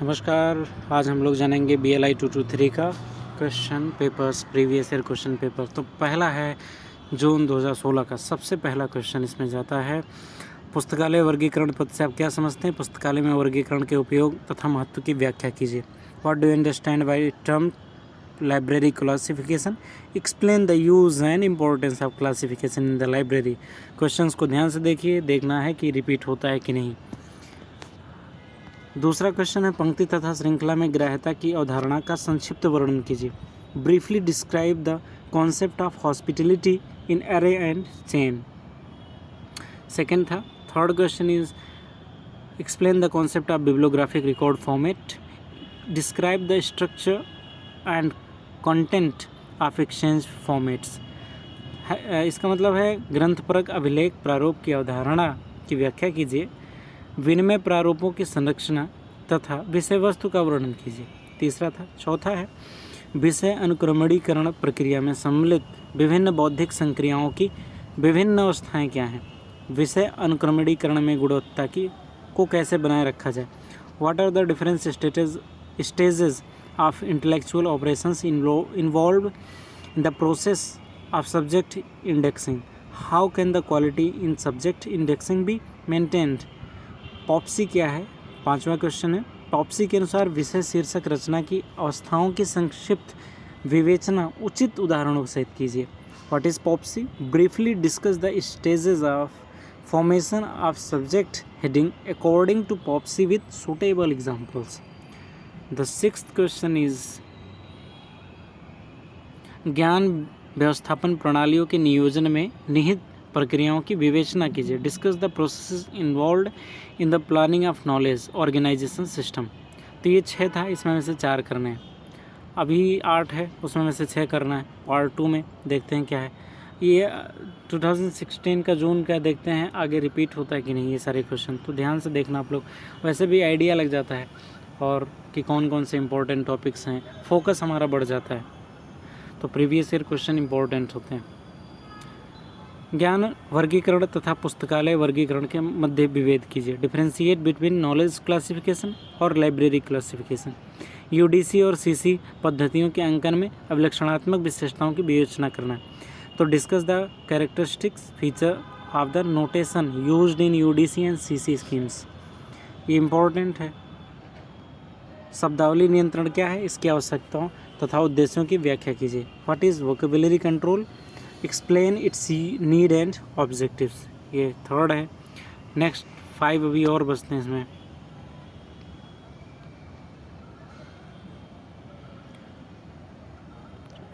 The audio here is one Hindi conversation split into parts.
नमस्कार। आज हम लोग जानेंगे BLI 223 का question papers, previous year question paper. तो पहला है जून 2016 का। सबसे पहला क्वेश्चन इसमें जाता है, पुस्तकालय वर्गीकरण पद से आप क्या समझते हैं? पुस्तकालय में वर्गीकरण के उपयोग तथा महत्व की व्याख्या कीजिए। What do you understand by term library classification? Explain the use and importance of classification in the library. Questions को ध्यान से देखिए, देखना है कि रिपीट होता है कि नहीं। दूसरा क्वेश्चन है, पंक्ति तथा श्रृंखला में ग्राह्यता की अवधारणा का संक्षिप्त वर्णन कीजिए। Briefly describe the concept of hospitality in array and chain. Second था। Third question is, explain the concept of bibliographic record format. Describe the structure and content of exchange formats. इसका मतलब है ग्रंथपरक अभिलेख प्रारूप की अवधारणा की व्याख्या कीजिए। विनिमय प्रारूपों की संरचना तथा विषय वस्तु का वर्णन कीजिए। तीसरा था। चौथा है, विषय अनुक्रमणीकरण प्रक्रिया में सम्मिलित विभिन्न बौद्धिक संक्रियाओं की विभिन्न अवस्थाएं क्या हैं? विषय अनुक्रमणीकरण में गुणवत्ता को कैसे बनाए रखा जाए? What are the different stages of intellectual operations involve in the process of subject indexing? How can the quality in subject indexing be maintained? POPSI क्या है? पांचवा क्वेश्चन है, पॉप्सी के अनुसार विषय शीर्षक रचना की अवस्थाओं की संक्षिप्त विवेचना उचित उदाहरणों सहित कीजिए। What is POPSI? Briefly discuss the stages of formation of subject heading according to POPSI with suitable examples. The sixth question is, ज्ञान व्यवस्थापन प्रणालियों के नियोजन में निहित प्रक्रियाओं की विवेचना कीजिए। Discuss the process involved in the planning of knowledge organisation system. तो ये 6 था, इसमें में से 4 करने हैं। अभी 8 है, उसमें में से 6 करना है। पार्ट 2 में देखते हैं क्या है। ये 2016 का जून का देखते हैं आगे रिपीट होता है कि नहीं ये सारे क्वेश्चन। तो ध्यान से देखना आप लोग, वैसे भी आइडिया लग जाता है और कि कौन कौन से इंपॉर्टेंट टॉपिक्स हैं, फोकस हमारा बढ़ जाता है। तो प्रीवियस ईयर क्वेश्चन इंपॉर्टेंट होते हैं। ज्ञान वर्गीकरण तथा पुस्तकालय वर्गीकरण के मध्य विभेद कीजिए। डिफरेंशिएट बिटवीन नॉलेज क्लासिफिकेशन और लाइब्रेरी क्लासिफिकेशन। UDC और CC पद्धतियों के अंकन में अभिलक्षणात्मक विशेषताओं की विवेचना करना है। तो discuss the characteristics feature of the notation used in UDC and CC schemes. ये इम्पोर्टेंट है। शब्दावली नियंत्रण क्या है, इसकी आवश्यकताओं तथा उद्देश्यों की व्याख्या कीजिए। What is vocabulary control? Explain its need and objectives. ये थर्ड है। नेक्स्ट 5 अभी और बचते हैं इसमें।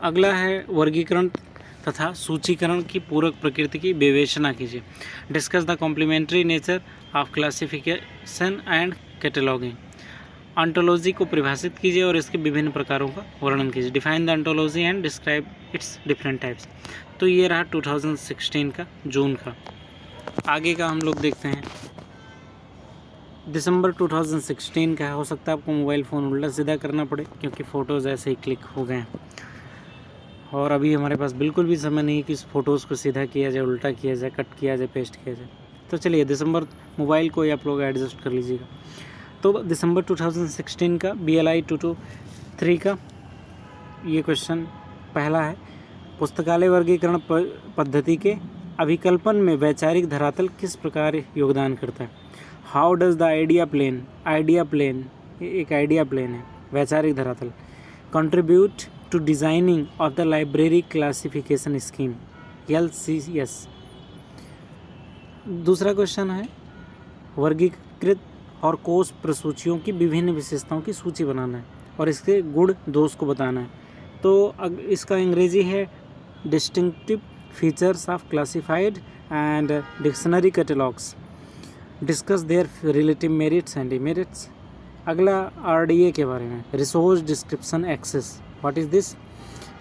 अगला है, वर्गीकरण तथा सूचीकरण की पूरक प्रकृति की विवेचना कीजिए। Discuss the complementary nature of classification and cataloguing. Ontology को परिभाषित कीजिए और इसके विभिन्न प्रकारों का वर्णन कीजिए। Define the ontology and describe it's different types. तो ये रहा 2016 का जून का। आगे का हम लोग देखते हैं, दिसंबर 2016 का है। हो सकता है आपको मोबाइल फ़ोन उल्टा सीधा करना पड़े क्योंकि फ़ोटोज़ ऐसे ही क्लिक हो गए हैं और अभी हमारे पास बिल्कुल भी समय नहीं कि इस फ़ोटोज़ को सीधा किया जाए, उल्टा किया जाए, कट किया जाए, पेस्ट किया जाए। तो चलिए दिसंबर, मोबाइल को आप लोग एडजस्ट कर लीजिएगा। तो दिसंबर 2016 का BLI 223 का ये क्वेश्चन पहला है, पुस्तकालय वर्गीकरण पद्धति के अभिकल्पन में वैचारिक धरातल किस प्रकार योगदान करता है? How does the idea plane एक आइडिया प्लेन है, वैचारिक धरातल, contribute to designing of the library classification scheme LCS। दूसरा क्वेश्चन है, वर्गीकृत और कोष प्रसूचियों की विभिन्न विशेषताओं की सूची बनाना है और इसके गुण दोष को बताना है। तो इसका अंग्रेजी है distinctive features of classified and dictionary catalogues. Discuss their relative merits and demerits. अगला RDA के बारे में, resource description access, what is this,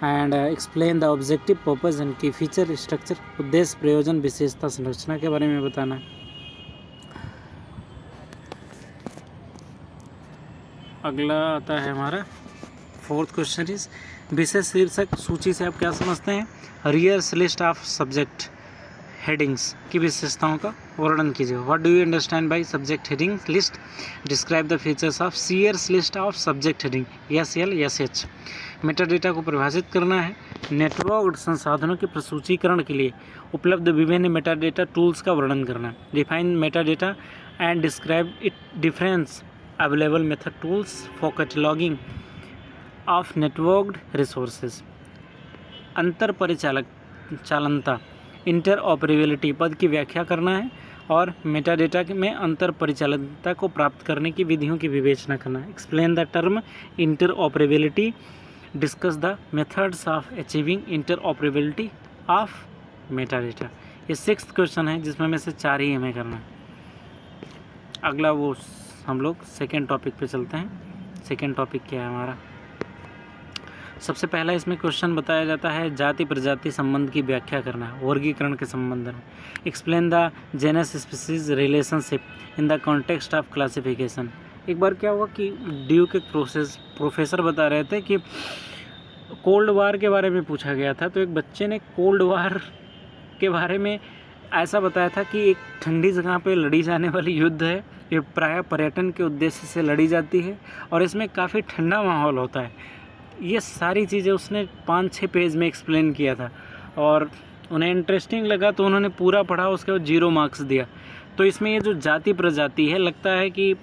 and explain the objective purpose and key feature structure. उद्देश्य, प्रयोजन, विशेषता, संरचना के बारे में बताना है। अगला आता है हमारा फोर्थ क्वेश्चन इज, विषय शीर्षक सूची से आप क्या समझते हैं? Sears list of subject headings की विशेषताओं का वर्णन कीजिए। What do you understand by subject heading list? Describe the features of Sears list of subject heading, SL SH। Metadata को परिभाषित करना है। नेटवर्क संसाधनों के प्रसूचीकरण के लिए उपलब्ध विभिन्न मेटा डेटा टूल्स का वर्णन करना है। Define meta data and describe it difference available method tools for cataloguing of networked resources. अंतर परिचालक चालनता इंटरऑपरेबिलिटी पद की व्याख्या करना है और मेटा डेटा में अंतर परिचालनता को प्राप्त करने की विधियों की विवेचना करना है। Explain the term interoperability, discuss the methods of achieving interoperability of Meta data. ये 6th क्वेश्चन है जिसमें में से 4 ही हमें करना है। अगला वो हम लोग सेकेंड टॉपिक पे चलते हैं। सेकेंड टॉपिक क्या है हमारा? सबसे पहला इसमें क्वेश्चन बताया जाता है जाति प्रजाति संबंध की व्याख्या करना है वर्गीकरण के संबंध में। Explain the genus species relationship in the context of classification. एक बार क्या हुआ कि ड्यूक एक प्रोफेसर बता रहे थे कि कोल्ड वार के बारे में पूछा गया था, तो एक बच्चे ने कोल्ड वार के बारे में ऐसा बताया था कि एक ठंडी जगह पे लड़ी जाने वाली युद्ध है, ये प्रायः पर्यटन के उद्देश्य से लड़ी जाती है और इसमें काफ़ी ठंडा माहौल होता है। ये सारी चीज़ें उसने 5-6 पेज में एक्सप्लेन किया था और उन्हें इंटरेस्टिंग लगा तो उन्होंने पूरा पढ़ा, उसके बाद 0 मार्क्स दिया। तो इसमें ये जो जाति प्रजाति है, लगता है कि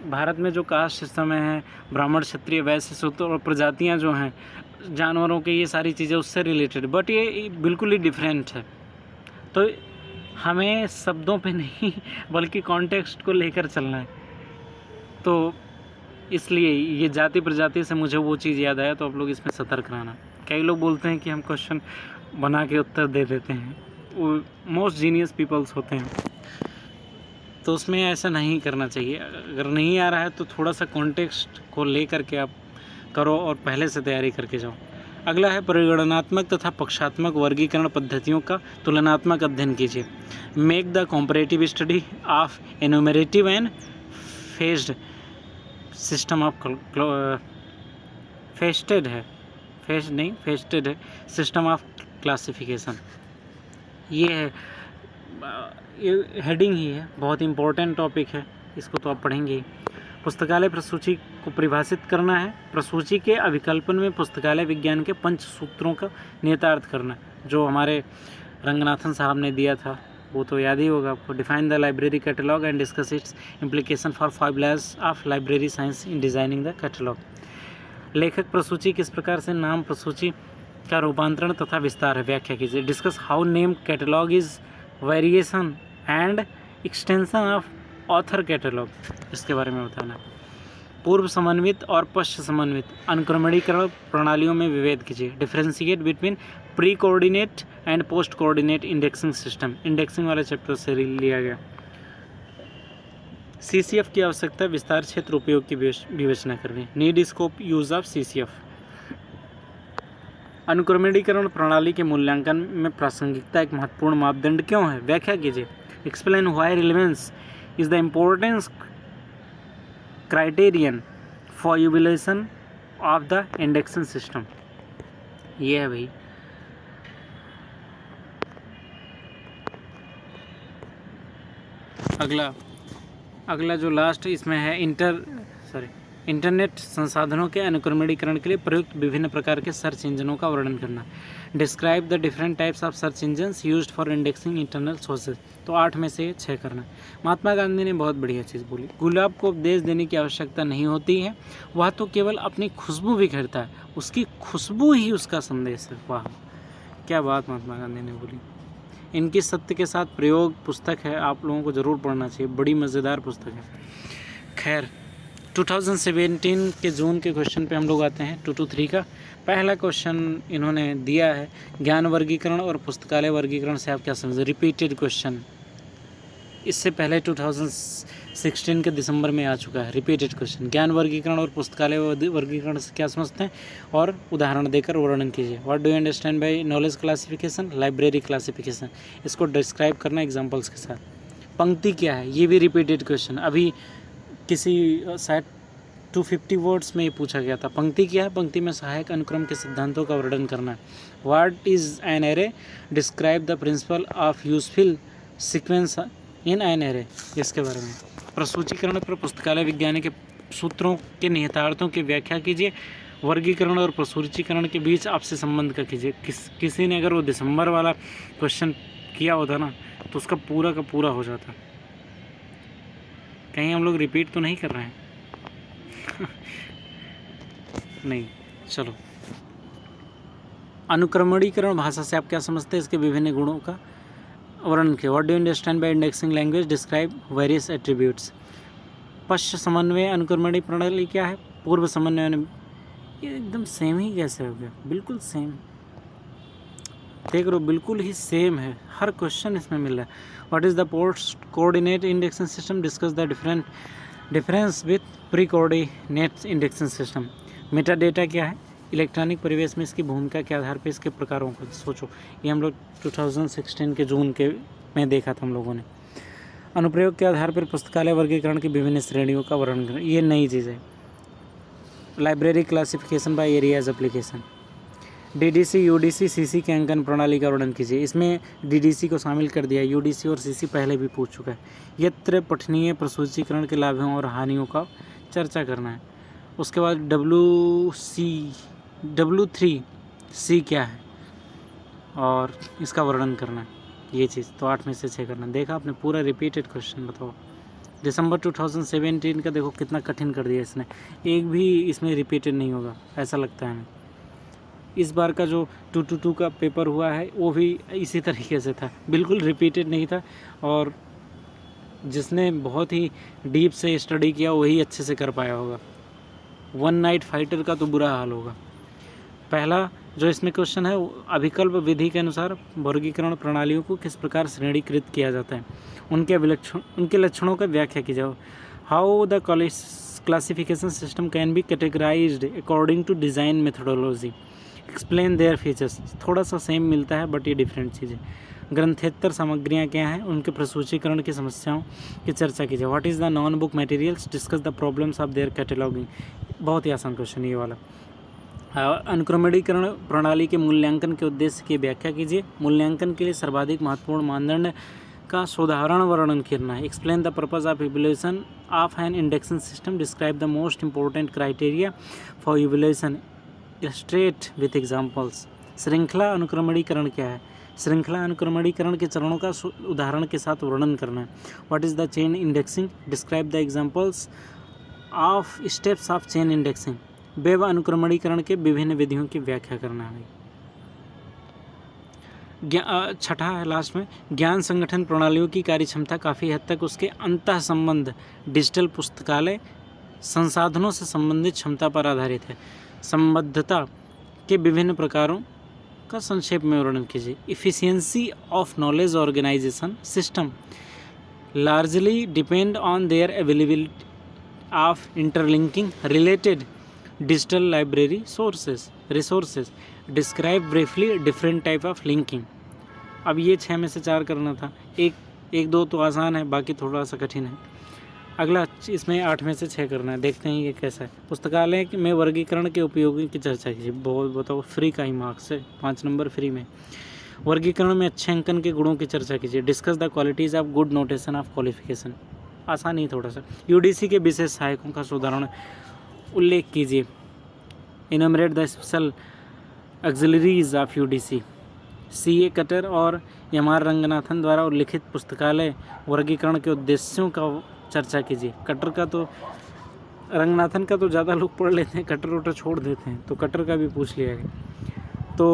भारत में जो कास्ट सिस्टम है, ब्राह्मण क्षत्रिय वैश्य शूद्र और प्रजातियाँ जो हैं जानवरों के, ये सारी चीज़ें उससे रिलेटेड, बट ये बिल्कुल ही डिफरेंट है। तो हमें शब्दों पे नहीं बल्कि कॉन्टेक्स्ट को लेकर चलना है। तो इसलिए ये जाति प्रजाति से मुझे वो चीज़ याद आया, तो आप लोग इसमें सतर्क रहना। कई लोग बोलते हैं कि हम क्वेश्चन बना के उत्तर दे देते हैं, वो मोस्ट जीनियस पीपल्स होते हैं, तो उसमें ऐसा नहीं करना चाहिए। अगर नहीं आ रहा है तो थोड़ा सा कॉन्टेक्स्ट को ले करके आप करो और पहले से तैयारी करके जाओ। अगला है परिगणनात्मक तथा पक्षात्मक वर्गीकरण पद्धतियों का तुलनात्मक अध्ययन कीजिए। Make the comparative study of enumerative and phased system of faceted है सिस्टम ऑफ क्लासिफिकेशन। ये है, ये हेडिंग ही है, बहुत इंपॉर्टेंट टॉपिक है, इसको तो आप पढ़ेंगे। पुस्तकालय प्रसूची को परिभाषित करना है। प्रसूची के अभिकल्पन में पुस्तकालय विज्ञान के 5 सूत्रों का निहितार्थ करना, जो हमारे रंगनाथन साहब ने दिया था, वो तो याद ही होगा आपको। Define the library catalogue and discuss its implication for 5 laws of library science in designing the catalogue. लेखक प्रसूची किस प्रकार से नाम प्रसूची का रूपांतरण तथा विस्तार है, व्याख्या कीजिए। Discuss how name catalogue is variation and extension of author catalogue, इसके बारे में बताना। पूर्व समन्वित और पश्च समन्वित अनुक्रमणीकरण प्रणालियों में विभेद कीजिए। Differentiate between pre coordinate and post coordinate indexing system, indexing वाले चैप्टर से लिया गया। CCF की आवश्यकता, विस्तार क्षेत्र उपयोग की विवेचना करनी। Need scope use of CCF। अनुक्रमणीकरण प्रणाली के मूल्यांकन में प्रासंगिकता एक महत्वपूर्ण मापदंड क्यों है, व्याख्या कीजिए। Explain why relevance is the importance criterion for evaluation of the indexing system। ये है भाई। अगला जो लास्ट इसमें है इंटरनेट संसाधनों के अनुक्रमणीकरण के लिए प्रयुक्त विभिन्न प्रकार के सर्च इंजनों का वर्णन करना। Describe the different types of search engines used for indexing internal sources. तो 8 में से 6 करना। महात्मा गांधी ने बहुत बढ़िया चीज़ बोली, गुलाब को उपदेश देने की आवश्यकता नहीं होती है, वह तो केवल अपनी खुशबू बिखेरता है, उसकी खुशबू ही उसका संदेश है। वाह, क्या बात महात्मा गांधी ने बोली। इनकी सत्य के साथ प्रयोग पुस्तक है, आप लोगों को ज़रूर पढ़ना चाहिए, बड़ी मज़ेदार पुस्तक है। खैर, 2017 के जून के क्वेश्चन पे हम लोग आते हैं 2-3 का। पहला क्वेश्चन इन्होंने दिया है, ज्ञान वर्गीकरण और पुस्तकालय वर्गीकरण से आप क्या समझे। रिपीटेड क्वेश्चन, इससे पहले 2016 के दिसंबर में आ चुका है। रिपीटेड क्वेश्चन, ज्ञान वर्गीकरण और पुस्तकालय वर्गीकरण से क्या समझते हैं और उदाहरण देकर वर्णन कीजिए। What do you understand by knowledge classification, library classification, इसको डिस्क्राइब करना एग्जाम्पल्स के साथ। पंक्ति क्या है, ये भी रिपीटेड क्वेश्चन, अभी किसी शायद 250 वर्ड्स में ये पूछा गया था। पंक्ति क्या है? पंक्ति में सहायक अनुक्रम के सिद्धांतों का वर्णन करना है। What is an array? Describe the principle of useful sequence in an array. इसके बारे में। प्रसूचीकरण पर पुस्तकालय विज्ञान के सूत्रों के निहितार्थों की व्याख्या कीजिए। वर्गीकरण और प्रसूचीकरण के बीच आपसे संबंध का कीजिए। किसी ने अगर वो दिसंबर वाला क्वेश्चन किया होता ना तो उसका पूरा का पूरा हो जाता। कहीं हम लोग रिपीट तो नहीं कर रहे हैं? नहीं, चलो। अनुक्रमणीकरण भाषा से आप क्या समझते हैं? इसके विभिन्न गुणों का वर्णन किया। What do you understand by indexing language? Describe various attributes. पश्च समन्वय अनुक्रमणी प्रणाली क्या है? पूर्व समन्वय। ये एकदम सेम ही कैसे हो गया? बिल्कुल सेम, देख लो बिल्कुल ही सेम है, हर क्वेश्चन इसमें मिल रहा है। What is the post coordinate indexing system? Discuss the difference with pre coordinate indexing system. Meta data क्या है? इलेक्ट्रॉनिक परिवेश में इसकी भूमिका के आधार पर इसके प्रकारों को सोचो। ये हम लोग 2016 के जून के में देखा था हम लोगों ने। अनुप्रयोग के आधार पर पुस्तकालय वर्गीकरण की विभिन्न श्रेणियों का वर्णन करें। ये नई चीज़ है। Library classification bye areas application. DDC, UDC, CC के अंकन प्रणाली का वर्णन कीजिए। इसमें डीडीसी को शामिल कर दिया। यूडीसी और सीसी पहले भी पूछ चुका है। यत्र पठनीय प्रसूचीकरण के लाभों और हानियों का चर्चा करना है। उसके बाद W3C क्या है और इसका वर्णन करना है। ये चीज़ तो 8 में से 6 करना। देखा आपने पूरा रिपीटेड क्वेश्चन। बताओ दिसंबर 2017 का देखो कितना कठिन कर दिया इसने। एक भी इसमें रिपीटेड नहीं होगा ऐसा लगता है हमें। इस बार का जो 222 का पेपर हुआ है वो भी इसी तरीके से था, बिल्कुल रिपीटेड नहीं था। और जिसने बहुत ही डीप से स्टडी किया वही अच्छे से कर पाया होगा। वन नाइट फाइटर का तो बुरा हाल होगा। पहला जो इसमें क्वेश्चन है, अभिकल्प विधि के अनुसार वर्गीकरण प्रणालियों को किस प्रकार श्रेणीकृत किया जाता है, उनके लक्षणों का व्याख्या की जाओ। How the classification system can be categorised according to design methodology. Explain their features. थोड़ा सा सेम मिलता है बट ये डिफरेंट चीज़ें। ग्रंथेतर सामग्रियाँ क्या हैं, उनके प्रसूचीकरण की समस्याओं की चर्चा कीजिए। What is the non book materials? Discuss the problems of their cataloguing. बहुत ही आसान क्वेश्चन ये वाला। अनुक्रमणीकरण प्रणाली के मूल्यांकन के उद्देश्य की व्याख्या कीजिए। मूल्यांकन के लिए सर्वाधिक महत्वपूर्ण मानदंड का साधारण वर्णन करना है। Explain the purpose of evaluation of an indexing system. Describe the most important criteria for evaluation. Illustrate with examples. श्रृंखला अनुक्रमणीकरण क्या है? श्रृंखला अनुक्रमणीकरण के चरणों का उदाहरण के साथ वर्णन करना है। What is the chain indexing? Describe the examples of steps of chain indexing. Web अनुक्रमणीकरण के विभिन्न विधियों की व्याख्या करना है। छठा है लास्ट में, ज्ञान संगठन प्रणालियों की कार्यक्षमता काफ़ी हद तक उसके अंतः संबंध डिजिटल पुस्तकालय संसाधनों से संबंधित क्षमता पर आधारित है। संबद्धता के विभिन्न प्रकारों का संक्षेप में वर्णन कीजिए। Efficiency of knowledge organisation system largely depend on their availability of interlinking related digital library resources. Describe briefly different type of linking. अब ये 6 में से 4 करना था। एक दो तो आसान है, बाकी थोड़ा सा कठिन है। अगला इसमें 8 में से 6 करना है। देखते हैं ये कैसा है। पुस्तकालय में वर्गीकरण के उपयोगों की चर्चा कीजिए। बहुत बताओ, फ्री का ही मार्क्स है, 5 नंबर फ्री में। वर्गीकरण में अच्छे अंकन के गुणों की चर्चा कीजिए। Discuss the qualities of good notation of qualification. आसान ही थोड़ा सा। यूडीसी के विशेष सहायकों का साधारण उल्लेख कीजिए। Enumerate the special auxiliaries of UDC. CA Cutter और MR रंगनाथन द्वारा उल्लिखित पुस्तकालय वर्गीकरण के उद्देश्यों का चर्चा कीजिए। कटर का तो रंगनाथन का तो ज़्यादा लोग पढ़ लेते हैं, कटर वटर छोड़ देते हैं, तो कटर का भी पूछ लिया गया। तो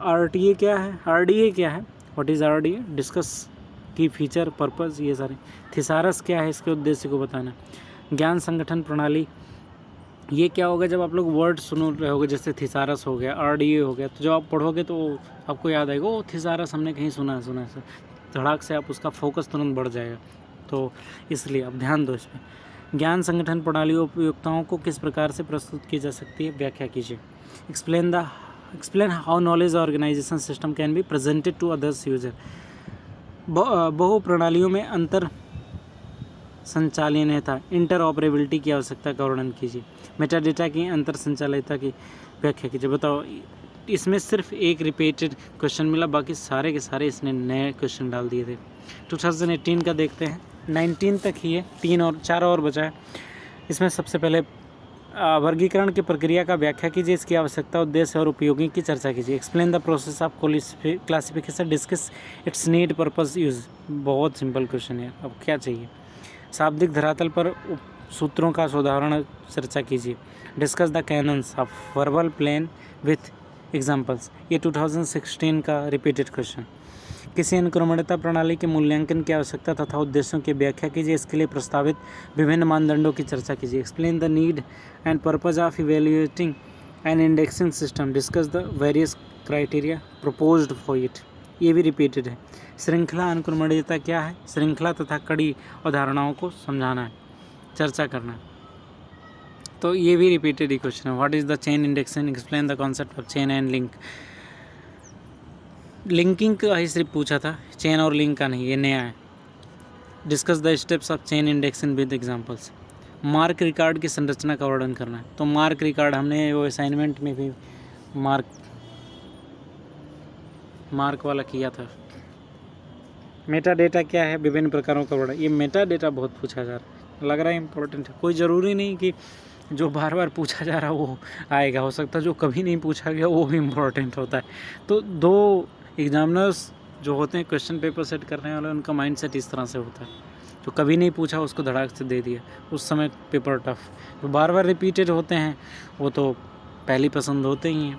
RTA क्या है? RDA क्या है? What is RDA? डिस्कस की फीचर पर्पस ये सारे। थिसारस क्या है? इसके उद्देश्य को बताना। ज्ञान संगठन प्रणाली ये क्या होगा? जब आप लोग वर्ड सुन रहे होगे, जैसे थिसारस हो गया, RDA हो गया, तो जब आप पढ़ोगे तो आपको याद आएगा ओ थिसारस हमने कहीं सुना है। धड़ाक से आप उसका फोकस तुरंत बढ़ जाएगा। तो इसलिए आप ध्यान दो इसमें। ज्ञान संगठन प्रणाली उपयोगिताओं को किस प्रकार से प्रस्तुत की जा सकती है, व्याख्या कीजिए। Explain how knowledge organisation system can be presented to others user. बहु प्रणालियों में अंतर संचालनीयता इंटरऑपरेबिलिटी की आवश्यकता का वर्णन कीजिए। मेटा डेटा की अंतर संचालितता की व्याख्या कीजिए। बताओ, इसमें सिर्फ एक रिपीटेड क्वेश्चन मिला, बाकी सारे के सारे इसने नए क्वेश्चन डाल दिए थे। 2018 का देखते हैं, 19 तक ही है, 4 और बचा है। इसमें सबसे पहले वर्गीकरण की प्रक्रिया का व्याख्या कीजिए, इसकी आवश्यकता, उद्देश्य और उपयोगी की चर्चा कीजिए। Explain the process of classification, discuss it's need, purpose, use. बहुत सिंपल क्वेश्चन है, अब क्या चाहिए। शाब्दिक धरातल पर सूत्रों का उदाहरण चर्चा कीजिए। Discuss the canons of verbal plain with examples. ये 2016 का रिपीटेड क्वेश्चन। किसी अनुक्रमणिका प्रणाली के मूल्यांकन की आवश्यकता तथा उद्देश्यों की व्याख्या कीजिए, इसके लिए प्रस्तावित विभिन्न मानदंडों की चर्चा कीजिए। Explain the need and purpose of evaluating an indexing system. Discuss the various criteria proposed for it. ये भी रिपीटेड है। श्रृंखला अनुक्रमणिकता क्या है? श्रृंखला तथा कड़ी अवधारणाओं को समझाना है, चर्चा करना है। तो ये भी रिपीटेड ही क्वेश्चन है। What is the chain indexing? Explain the concept of chain and link. Linking का ही सिर्फ पूछा था, चेन और लिंक का नहीं, ये नया है। Discuss the steps of chain indexing with examples. Mark record की संरचना का वर्णन करना है। तो मार्क रिकॉर्ड हमने वो असाइनमेंट में भी मार्क वाला किया था। मेटा डेटा क्या है? विभिन्न प्रकारों का वर्णन। ये मेटा डेटा बहुत पूछा जा रहा है, लग रहा है इंपॉर्टेंट है। कोई ज़रूरी नहीं कि जो बार बार पूछा जा रहा है वो आएगा, हो सकता है जो कभी नहीं पूछा गया वो भी इम्पोर्टेंट होता है। तो 2 एग्जामिनर्स जो होते हैं क्वेश्चन पेपर सेट करने वाले, उनका माइंडसेट इस तरह से होता है। जो कभी नहीं पूछा उसको धड़ाक से दे दिया, उस समय पेपर टफ। जो बार बार रिपीटेड होते हैं वो तो पहली पसंद होते ही हैं।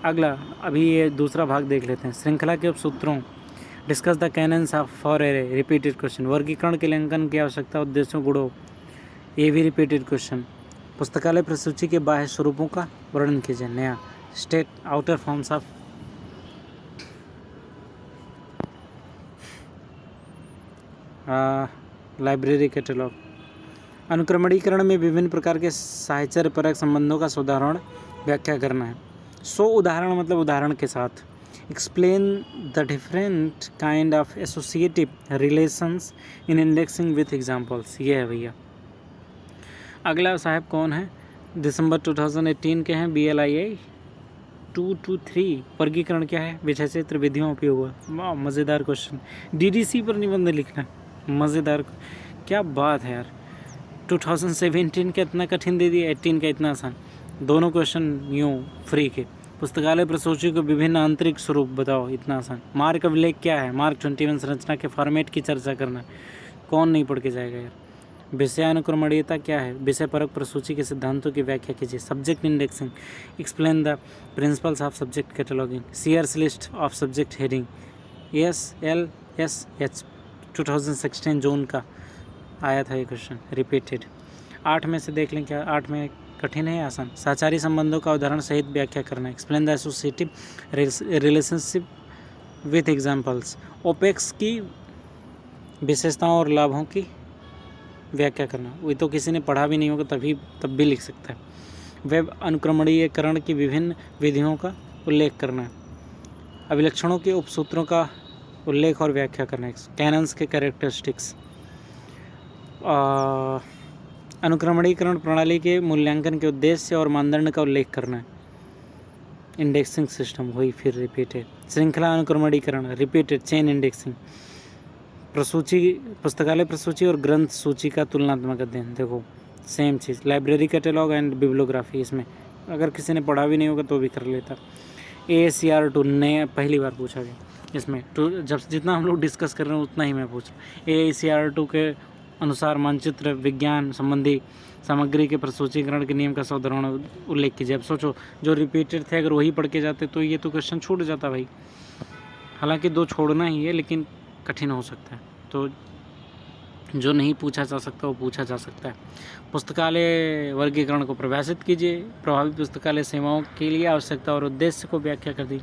अगला, अभी ये दूसरा भाग देख लेते हैं। श्रृंखला के उपसूत्रों। Discuss the canons of for array. Repeated question. वर्गीकरण के लेखन की आवश्यकता, उद्देश्यों, गुणों। ये भी रिपीटेड क्वेश्चन। पुस्तकालय प्रसूची के बाह्य स्वरूपों का वर्णन कीजिए। नया। State outer forms of library catalogue. अनुक्रमणीकरण में विभिन्न प्रकार के साहचर्यपरक संबंधों का उदाहरण व्याख्या करना है। उदाहरण मतलब उदाहरण के साथ। Explain the different kind of associative relations in indexing with examples. ये है भैया। अगला साहब कौन है? दिसंबर 2018 के हैं, BLIA 223। वर्गीकरण क्या है? विषय क्षेत्र, विधियों, उपयोग। वाह, मज़ेदार क्वेश्चन। DDC पर निबंध लिखना, मज़ेदार। क्या बात है यार। 2017 का इतना कठिन दे दिया, 18 का इतना आसान। दोनों क्वेश्चन यूँ फ्री के। पुस्तकालय प्रसूची को विभिन्न आंतरिक स्वरूप बताओ, इतना आसान। मार्क अभिलेख क्या है? मार्क 21 संरचना के फॉर्मेट की चर्चा करना। कौन नहीं पढ़ के जाएगा यार। विषयानुक्रमणीयता क्या है? विषय परक प्रसूची के सिद्धांतों की व्याख्या कीजिए। Subject indexing. Explain the principles of subject cataloguing. Sears list of subject heading. SLSH 2016 जून का आया था ये क्वेश्चन, रिपीटेड। 8 में से देख लें क्या 8 में कठिन है, आसान। सहचारी संबंधों का उदाहरण सहित व्याख्या करना। Explain the associative relationship with examples. Opex की विशेषताओं और लाभों की व्याख्या करना। वो तो किसी ने पढ़ा भी नहीं होगा तब भी लिख सकता है। वेब अनुक्रमणीयकरण की विभिन्न विधियों का उल्लेख करना। अभिलक्षणों के उपसूत्रों का उल्लेख और व्याख्या करना। कैनन्स के कैरेक्टरिस्टिक्स। अनुक्रमणीकरण प्रणाली के मूल्यांकन के उद्देश्य और मानदंड का उल्लेख करना है। इंडेक्सिंग सिस्टम, वही फिर रिपीटेड। श्रृंखला अनुक्रमणीकरण, रिपीटेड। Chain indexing. प्रसूची, पुस्तकालय प्रसूची और ग्रंथ सूची का तुलनात्मक अध्ययन। देखो सेम चीज़। Library catalogue and bibliography. इसमें अगर किसी ने पढ़ा भी नहीं होगा तो भी कर लेता। AACR2 नया पहली बार पूछा गया इसमें। तो जब जितना हम लोग डिस्कस कर रहे हैं उतना ही मैं पूछ रहा हूँ। AACR2 के अनुसार मानचित्र विज्ञान संबंधी सामग्री के प्रसूचीकरण के नियम का साधारण उल्लेख कीजिए। अब सोचो, जो रिपीटेड थे अगर वही पढ़ के जाते तो ये तो क्वेश्चन छूट जाता भाई। हालांकि 2 छोड़ना ही है, लेकिन कठिन हो सकता है, तो जो नहीं पूछा जा सकता वो पूछा जा सकता है। पुस्तकालय वर्गीकरण को परिभाषित कीजिए। प्रभावी पुस्तकालय सेवाओं के लिए आवश्यकता और उद्देश्य को व्याख्या कर दी।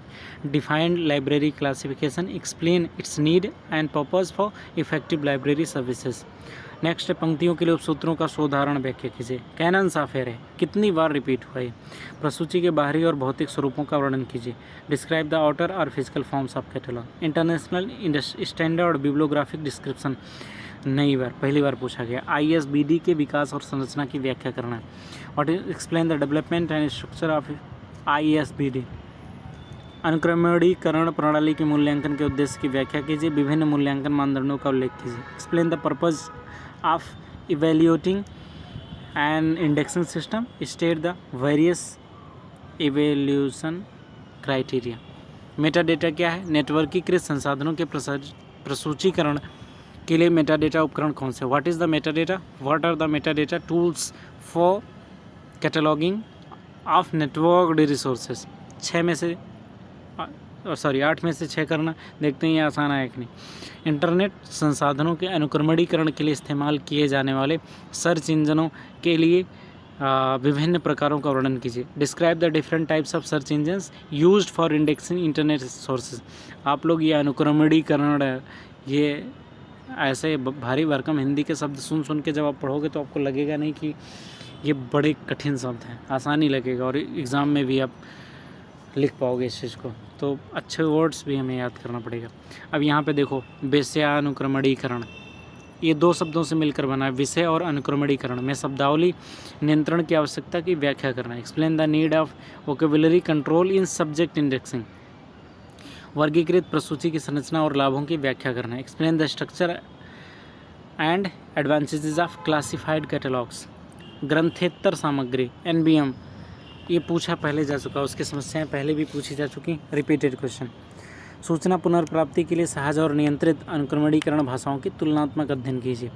Defined library classification. Explain its need and purpose for effective library services. Next है पंक्तियों के लिए उपसूत्रों का उदाहरण व्याख्या कीजिए। कैनन्स ऑफ एरे कितनी बार रिपीट हुआ है? प्रसूची के बाहरी और भौतिक स्वरूपों का वर्णन कीजिए। डिस्क्राइब द आउटर और physical forms of catalogue. International standard bibliographic description. नई बार पहली बार पूछा गया। ISBD के विकास और संरचना की व्याख्या करना है। What is explain the development and structure of ISBD। अनुक्रमणीकरण प्रणाली के मूल्यांकन के उद्देश्य की व्याख्या कीजिए। विभिन्न मूल्यांकन मानदंडों का उल्लेख कीजिए। Explain the purpose of evaluating and indexing system. State the various evaluation criteria. Metadata क्या है? नेटवर्कीकृत संसाधनों के प्रसूचीकरण के लिए मेटाडेटा उपकरण कौन से? What is the metadata? What are the metadata tools for cataloguing of networked resources. 8 में से 6 करना। देखते हैं ये आसान है कि नहीं। इंटरनेट संसाधनों के अनुक्रमणीकरण के लिए इस्तेमाल किए जाने वाले सर्च इंजनों के लिए विभिन्न प्रकारों का वर्णन कीजिए। Describe the different types of search engines used for indexing internet sources. आप लोग ये अनुक्रमणीकरण, ये ऐसे भारी भरकम हिंदी के शब्द सुन के जब आप पढ़ोगे तो आपको लगेगा नहीं कि ये बड़े कठिन शब्द हैं, आसानी लगेगा और एग्ज़ाम में भी आप लिख पाओगे इस चीज़ को। तो अच्छे वर्ड्स भी हमें याद करना पड़ेगा। अब यहाँ पे देखो, विषयानुक्रमणीकरण, ये 2 शब्दों से मिलकर बना है। विषय और अनुक्रमणीकरण में शब्दावली नियंत्रण की आवश्यकता की व्याख्या करना है। Explain the need of vocabulary control in subject indexing. वर्गीकृत प्रसूची की संरचना और लाभों की व्याख्या करना है। Explain the structure and advantages of classified catalogues. ग्रंथेतर सामग्री, NBM, ये पूछा पहले जा चुका, उसकी समस्याएं पहले भी पूछी जा चुकी, रिपीटेड क्वेश्चन। सूचना पुनर्प्राप्ति के लिए सहज और नियंत्रित अनुक्रमणीकरण भाषाओं की तुलनात्मक अध्ययन कीजिए।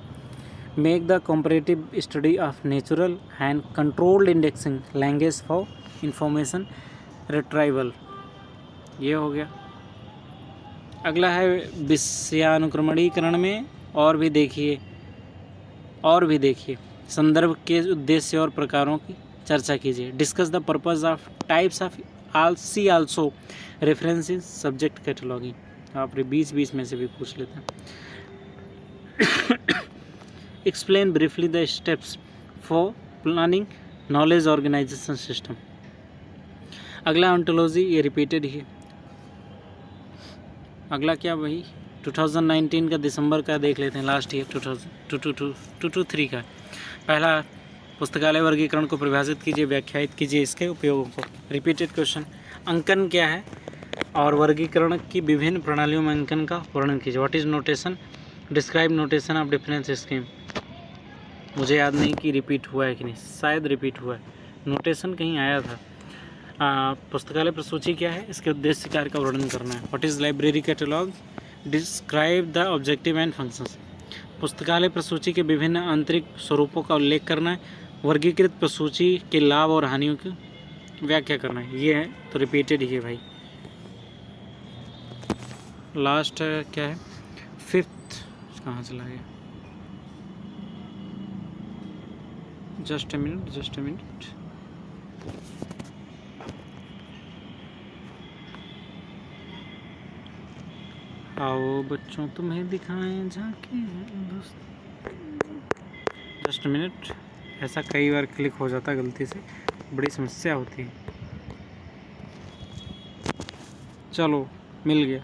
Make the comparative study of natural and controlled indexing language for information retrieval. ये हो गया। अगला है विषयानुक्रमणीकरण में और भी देखिए संदर्भ के उद्देश्य और प्रकारों की चर्चा कीजिए। Discuss the purpose of types of also references subject cataloguing. आप बीच में से भी पूछ लेते हैं। Explain briefly the steps for planning knowledge organisation system. अगला ऑन्टोलॉजी, ये रिपीटेड ही है। अगला क्या, वही 2019 का दिसंबर का देख लेते हैं, लास्ट ईयर 2023 का। पहला, पुस्तकालय वर्गीकरण को परिभाषित कीजिए, व्याख्यायित कीजिए इसके उपयोगों को। Repeated question. अंकन क्या है और वर्गीकरण की विभिन्न प्रणालियों में अंकन का वर्णन कीजिए। What is notation? Describe notation of difference scheme. मुझे याद नहीं कि रिपीट हुआ है कि नहीं, शायद रिपीट हुआ है। नोटेशन कहीं आया था। पुस्तकालय प्रसूची क्या है, इसके उद्देश्य कार्य का वर्णन करना है। What is library catalogue? Describe the objective and functions. पुस्तकालय प्रसूची के विभिन्न आंतरिक स्वरूपों का उल्लेख करना है। वर्गीकृत प्रसूची के लाभ और हानियों की व्याख्या करना है। ये है तो रिपीटेड ही है भाई। लास्ट क्या है, 5th कहाँ चला गया? Just a minute. आओ बच्चों तुम्हें दिखाएं झांकी। Just a minute. ऐसा कई बार क्लिक हो जाता है गलती से, बड़ी समस्या होती है। चलो मिल गया।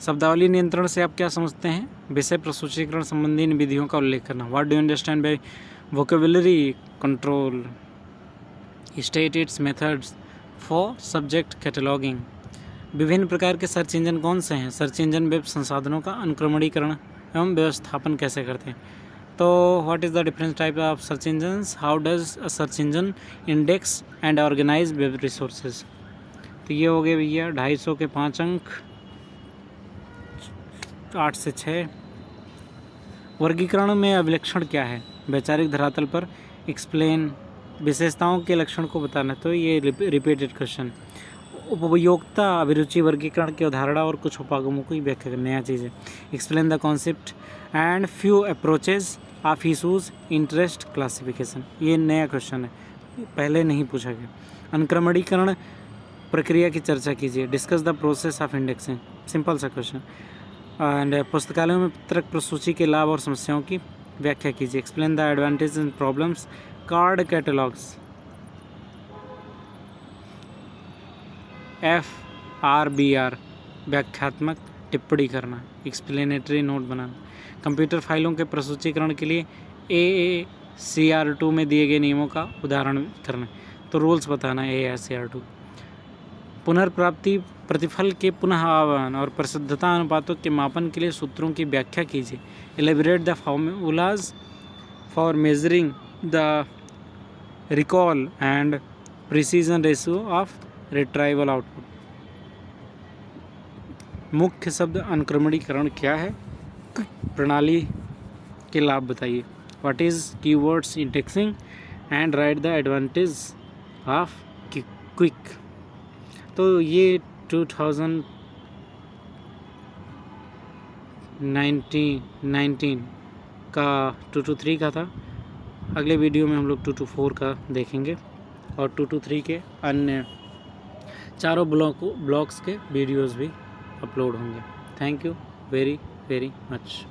शब्दावली नियंत्रण से आप क्या समझते हैं? विषय प्रसूचीकरण संबंधी इन विधियों का उल्लेख करना। What do you understand bye vocabulary control? State it's methods for subject cataloguing. विभिन्न प्रकार के सर्च इंजन कौन से हैं? सर्च इंजन वेब संसाधनों का अनुक्रमणीकरण एवं व्यवस्थापन कैसे करते हैं? तो what is the different type of search engines? How does a search engine index and organise web resources? तो ये हो गए भैया 250 के 5 अंक, 8 से 6। वर्गीकरण में अभिलक्षण क्या है? वैचारिक धरातल पर एक्सप्लेन, विशेषताओं के लक्षण को बताना। तो ये रिपीटेड क्वेश्चन। उपयोगिता अभिरुचि वर्गीकरण की अवधारणा और कुछ उपागमों की व्याख्या करना, नया चीज़ है। Explain the concept and few approaches of issues interest classification. ये नया क्वेश्चन है, पहले नहीं पूछा गया। अनुक्रमणीकरण प्रक्रिया की चर्चा कीजिए। Discuss the process of indexing, simple सा क्वेश्चन। एंड पुस्तकालयों में पत्रक प्रसूची के लाभ और समस्याओं की व्याख्या कीजिए। Explain the advantage and problems card catalogues. FRBR व्याख्यात्मक टिप्पणी करना, एक्सप्लेनेटरी नोट बनाना। कंप्यूटर फाइलों के प्रस्तुतिकरण के लिए AACR2 में दिए गए नियमों का उदाहरण करना, तो रूल्स बताना AACR2। पुनर्प्राप्ति प्रतिफल के पुनः आह्वान और प्रसिद्धता अनुपातों के मापन के लिए सूत्रों की व्याख्या कीजिए। Elaborate the formulas for measuring the recall and precision ratio of retrieval output. मुख्य शब्द अनुक्रमणीकरण क्या है, प्रणाली के लाभ बताइए। What is keywords indexing and right the advantage of quick. तो ये 2019 का 2 to 3 का था। अगले वीडियो में हम लोग 2 to 4 का देखेंगे और 2 to 3 के अन्य चारों ब्लॉक्स के वीडियोस भी अपलोड होंगे। Thank you very very much.